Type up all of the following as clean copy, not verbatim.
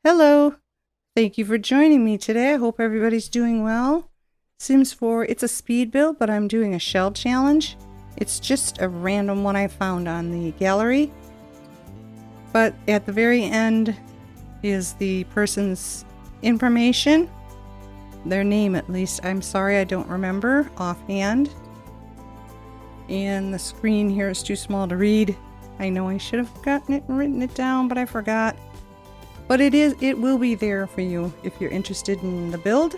Hello. Thank you for joining me today. I hope everybody's doing well. Sims 4, it's a speed build, but I'm doing a shell challenge. It's just a random one I found on the gallery. But at the very end is the person's information. Their name, at least. I'm sorry, I don't remember offhand. And the screen here is too small to read. I know I should have gotten it and written it down, but I forgot. But it will be there for you if you're interested in the build.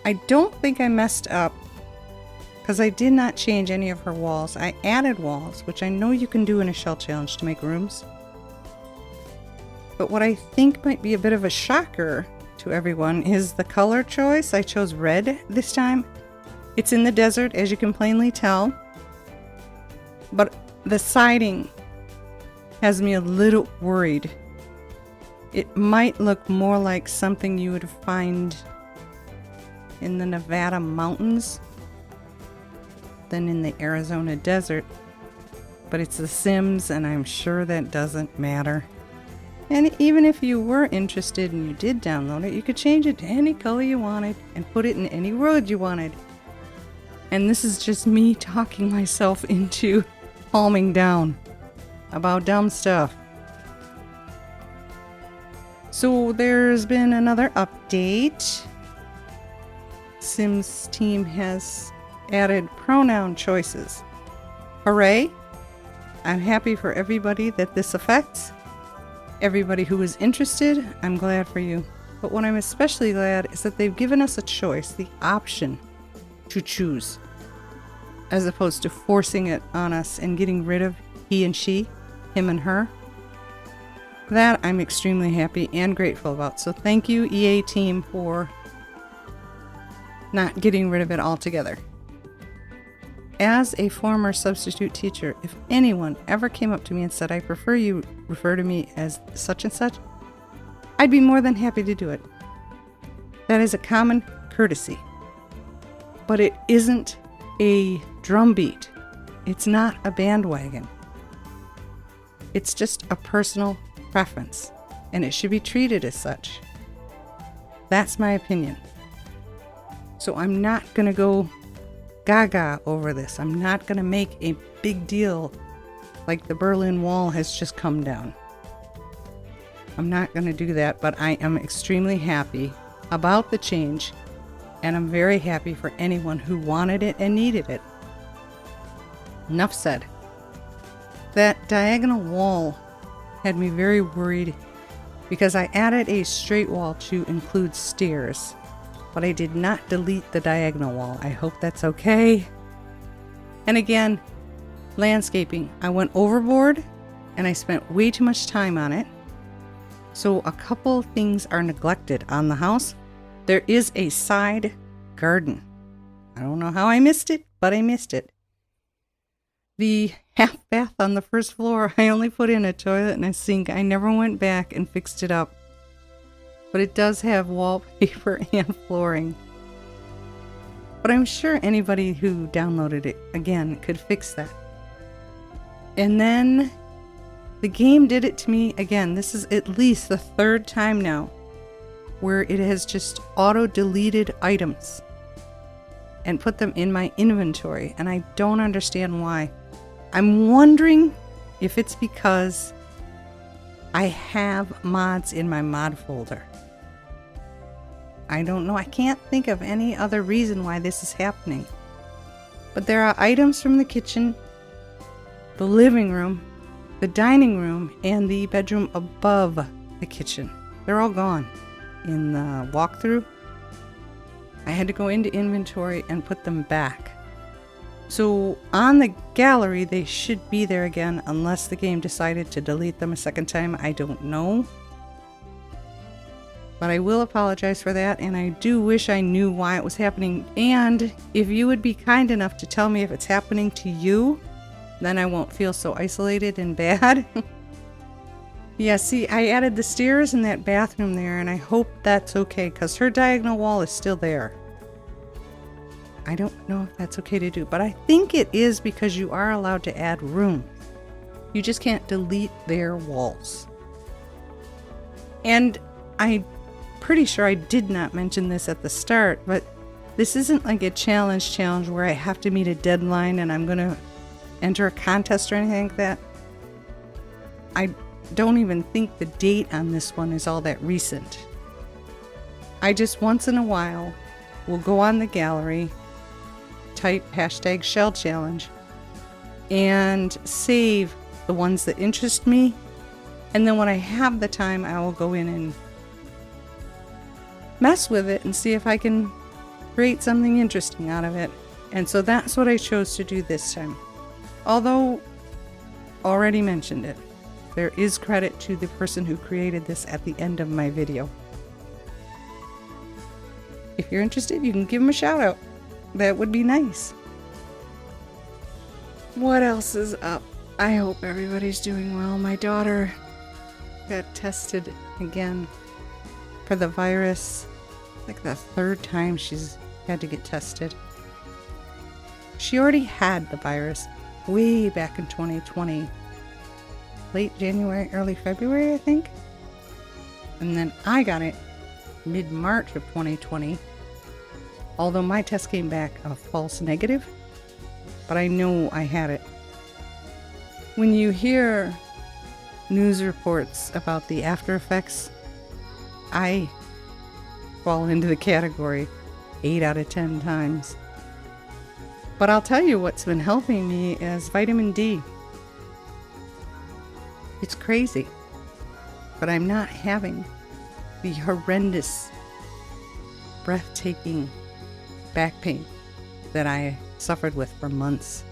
I don't think I messed up because I did not change any of her walls. I added walls, which I know you can do in a shell challenge to make rooms. But what I think might be a bit of a shocker to everyone is the color choice. I chose red this time. It's in the desert, as you can plainly tell. But the siding has me a little worried. It might look more like something you would find in the Nevada mountains than in the Arizona desert. But it's The Sims, and I'm sure that doesn't matter. And even if you were interested and you did download it, you could change it to any color you wanted and put it in any road you wanted. And this is just me talking myself into calming down about dumb stuff. So there's been another update. Sims team has added pronoun choices. Hooray! I'm happy for everybody that this affects. Everybody who is interested, I'm glad for you. But what I'm especially glad is that they've given us a choice, the option to choose, as opposed to forcing it on us and getting rid of he and she, him and her. That I'm extremely happy and grateful about. So thank you, EA team, for not getting rid of it altogether. As a former substitute teacher, if anyone ever came up to me and said, I prefer you refer to me as such and such, I'd be more than happy to do it. That is a common courtesy. But it isn't a drumbeat. It's not a bandwagon. It's just a personal preference, and it should be treated as such. That's my opinion. So I'm not going to go gaga over this. I'm not going to make a big deal like the Berlin Wall has just come down. I'm not going to do that, but I am extremely happy about the change, and I'm very happy for anyone who wanted it and needed it. Enough said. That diagonal wall had me very worried because I added a straight wall to include stairs, but I did not delete the diagonal wall. I hope that's okay. And again, landscaping. I went overboard and I spent way too much time on it. So a couple things are neglected on the house. There is a side garden. I don't know how I missed it, but I missed it. The half bath on the first floor, I only put in a toilet and a sink. I never went back and fixed it up. But it does have wallpaper and flooring. But I'm sure anybody who downloaded it, again, could fix that. And then the game did it to me again. This is at least the third time now where it has just auto-deleted items and put them in my inventory, and I don't understand why. I'm wondering if it's because I have mods in my mod folder. I don't know. I can't think of any other reason why this is happening. But there are items from the kitchen, the living room, the dining room, and the bedroom above the kitchen. They're all gone in the walkthrough. I had to go into inventory and put them back. So on the gallery, they should be there again unless the game decided to delete them a second time. I don't know. But I will apologize for that, and I do wish I knew why it was happening. And if you would be kind enough to tell me if it's happening to you, then I won't feel so isolated and bad. Yeah, see, I added the stairs in that bathroom there, and I hope that's okay, because her diagonal wall is still there. I don't know if that's okay to do, but I think it is because you are allowed to add rooms. You just can't delete their walls. And I'm pretty sure I did not mention this at the start, but this isn't like a challenge where I have to meet a deadline and I'm going to enter a contest or anything like that. I don't even think the date on this one is all that recent. I just once in a while will go on the gallery, type #shell-challenge, and save the ones that interest me. And then when I have the time, I will go in and mess with it and see if I can create something interesting out of it. And so that's what I chose to do this time. Although, already mentioned it, there is credit to the person who created this at the end of my video. If you're interested, you can give them a shout out. That would be nice. What else is up? I hope everybody's doing well. My daughter got tested again for the virus. Like the third time she's had to get tested. She already had the virus way back in 2020. Late January, early February, I think. And then I got it mid-March of 2020. Although my test came back a false negative. But I know I had it. When you hear news reports about the after effects, I fall into the category 8 out of 10 times. But I'll tell you what's been helping me is vitamin D. It's crazy, but I'm not having the horrendous, breathtaking back pain that I suffered with for months.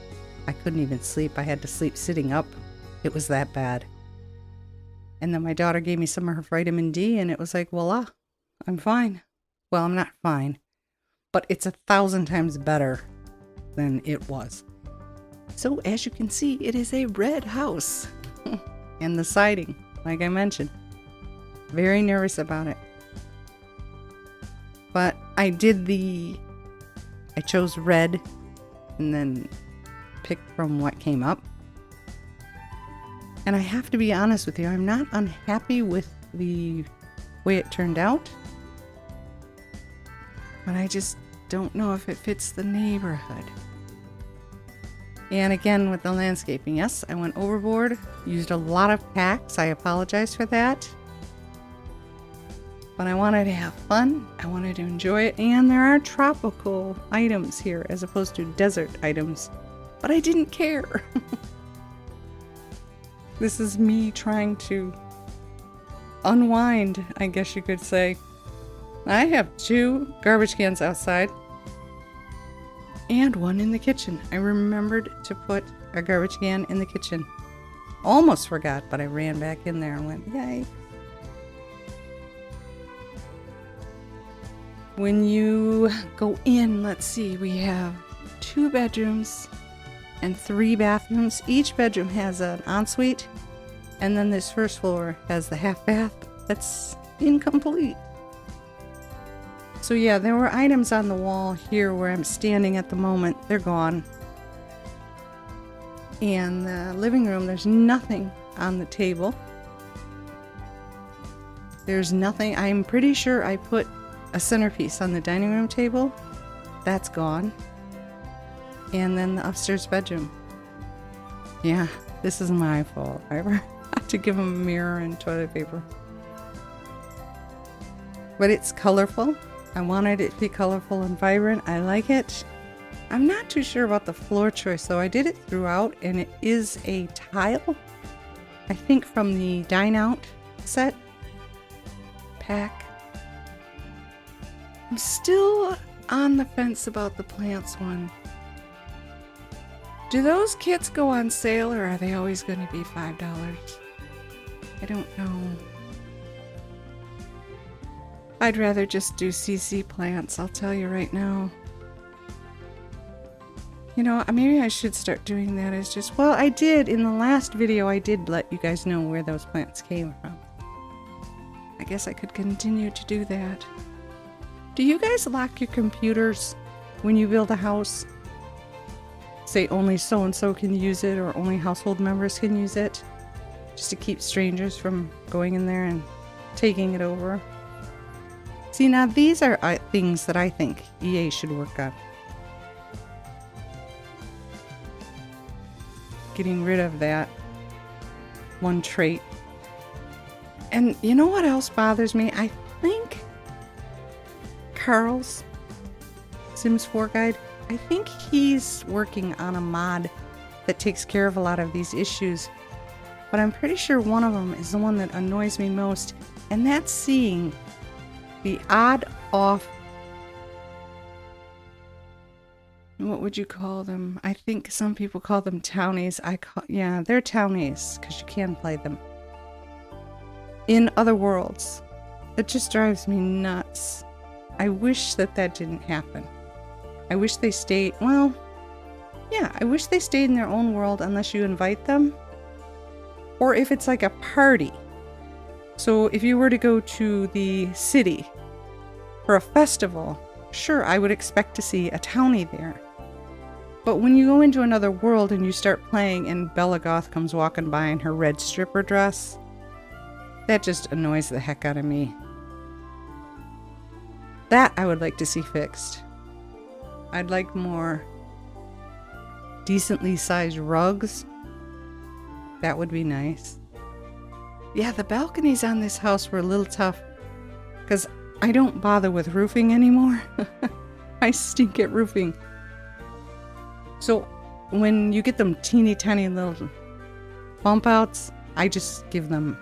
I couldn't even sleep. I had to sleep sitting up. It was that bad. And then my daughter gave me some of her vitamin D, and it was like, voila, I'm fine. Well, I'm not fine, but it's 1,000 times better than it was. So as you can see, it is a red house. And the siding, like I mentioned. Very nervous about it. But I chose red and then picked from what came up. And I have to be honest with you, I'm not unhappy with the way it turned out. But I just don't know if it fits the neighborhood. And again, with the landscaping, yes, I went overboard, used a lot of packs. I apologize for that. But I wanted to have fun. I wanted to enjoy it. And there are tropical items here as opposed to desert items. But I didn't care. This is me trying to unwind, I guess you could say. I have 2 garbage cans outside. And one in the kitchen. I remembered to put a garbage can in the kitchen. Almost forgot, but I ran back in there and went, yay. When you go in, let's see, we have 2 bedrooms and 3 bathrooms. Each bedroom has an ensuite, and then this first floor has the half bath that's incomplete. So yeah, there were items on the wall here where I'm standing at the moment. They're gone. And the living room, there's nothing on the table. There's nothing. I'm pretty sure I put a centerpiece on the dining room table. That's gone. And then the upstairs bedroom. Yeah, this is my fault. I have to give them a mirror and toilet paper. But it's colorful. I wanted it to be colorful and vibrant. I like it. I'm not too sure about the floor choice though. I did it throughout and it is a tile. I think from the Dine Out set pack. I'm still on the fence about the plants one. Do those kits go on sale or are they always going to be $5? I don't know. I'd rather just do CC plants, I'll tell you right now. You know, maybe I should start doing that. It's just, well, I did. In the last video, I did let you guys know where those plants came from. I guess I could continue to do that. Do you guys lock your computers when you build a house? Say only so-and-so can use it or only household members can use it? Just to keep strangers from going in there and taking it over. See, now these are things that I think EA should work on. Getting rid of that one trait. And you know what else bothers me? I think Carl's Sims 4 guide, I think he's working on a mod that takes care of a lot of these issues. But I'm pretty sure one of them is the one that annoys me most, and that's seeing the odd off, what would you call them? I think some people call them townies. Yeah, they're townies because you can play them in other worlds. It just drives me nuts. I wish that didn't happen. I wish they stayed, well, yeah, I wish they stayed in their own world unless you invite them. Or if it's like a party. So if you were to go to the city for a festival, sure, I would expect to see a townie there. But when you go into another world and you start playing and Bella Goth comes walking by in her red stripper dress, that just annoys the heck out of me. That I would like to see fixed. I'd like more decently sized rugs. That would be nice. Yeah, the balconies on this house were a little tough because I don't bother with roofing anymore. I stink at roofing. So when you get them teeny tiny little bump outs, I just give them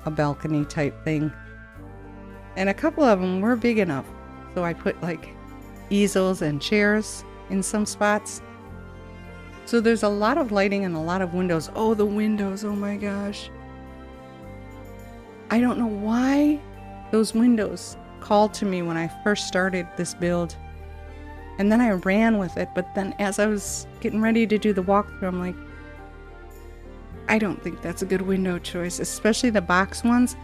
a balcony type thing. And a couple of them were big enough. So I put like easels and chairs in some spots. So there's a lot of lighting and a lot of windows. Oh, the windows, oh my gosh. I don't know why those windows called to me when I first started this build. And then I ran with it, but then as I was getting ready to do the walkthrough, I'm like, I don't think that's a good window choice, especially the box ones.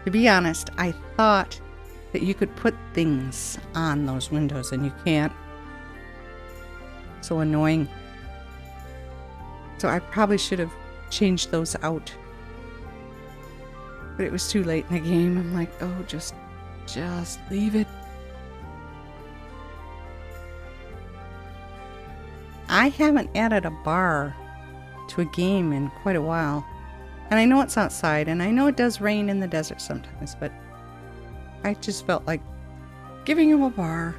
To be honest, I thought that you could put things on those windows and you can't. So annoying. So I probably should have changed those out. But it was too late in the game. I'm like, oh, just leave it. I haven't added a bar to a game in quite a while. And I know it's outside, and I know it does rain in the desert sometimes, but I just felt like giving him a bar.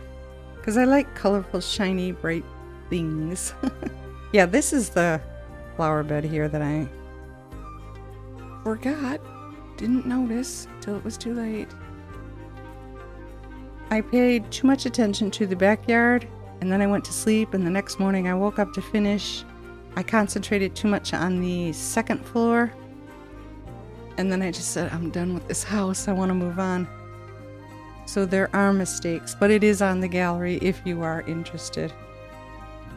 Because I like colorful, shiny, bright things. Yeah, this is the flower bed here that I forgot. Didn't notice till it was too late. I paid too much attention to the backyard, and then I went to sleep, and the next morning I woke up to finish. I concentrated too much on the second floor, and then I just said, I'm done with this house. I want to move on. So there are mistakes, but it is on the gallery if you are interested.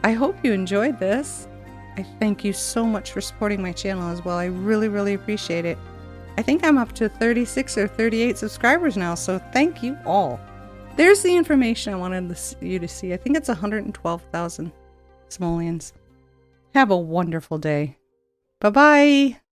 I hope you enjoyed this. I thank you so much for supporting my channel as well. I really, really appreciate it. I think I'm up to 36 or 38 subscribers now, so thank you all. There's the information I wanted you to see. I think it's 112,000 simoleons. Have a wonderful day. Bye-bye.